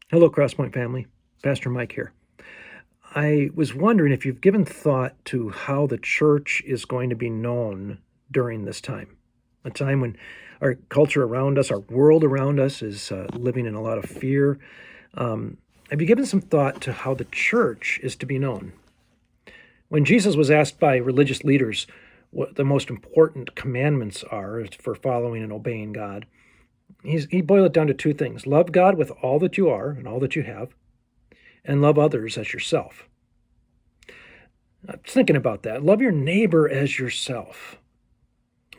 Hello, Crosspoint family. Pastor Mike here. I was wondering if you've given thought to how the church is going to be known during this time, a time when our culture around us, our world around us, is living in a lot of fear. Have you given some thought to how the church is to be known? When Jesus was asked by religious leaders what the most important commandments are for following and obeying God, he boiled it down to two things: love God with all that you are and all that you have, and love others as yourself. I was thinking about that. Love your neighbor as yourself.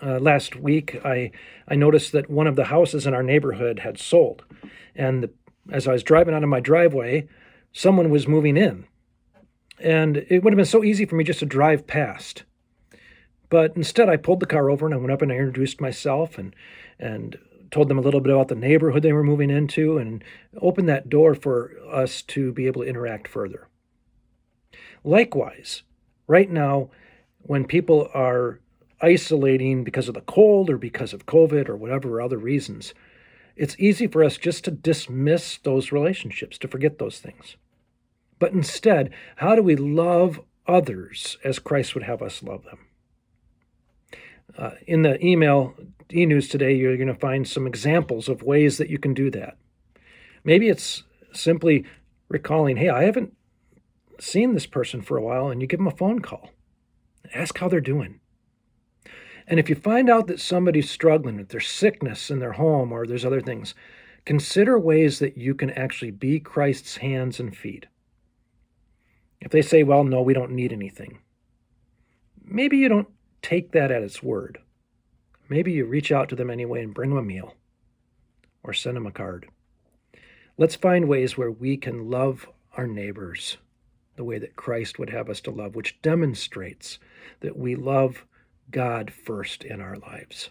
Last week, I noticed that one of the houses in our neighborhood had sold, and as I was driving out of my driveway, someone was moving in, and it would have been so easy for me just to drive past. But instead, I pulled the car over and I went up and I introduced myself and told them a little bit about the neighborhood they were moving into, and opened that door for us to be able to interact further. Likewise, right now, when people are isolating because of the cold or because of COVID or whatever other reasons, it's easy for us just to dismiss those relationships, to forget those things. But instead, how do we love others as Christ would have us love them? In the e-news today, you're going to find some examples of ways that you can do that. Maybe it's simply recalling, hey, I haven't seen this person for a while, and you give them a phone call. Ask how they're doing. And if you find out that somebody's struggling with their sickness in their home or there's other things, consider ways that you can actually be Christ's hands and feet. If they say, well, no, we don't need anything, maybe you don't take that at its word. Maybe you reach out to them anyway and bring them a meal or send them a card. Let's find ways where we can love our neighbors the way that Christ would have us to love, which demonstrates that we love God first in our lives.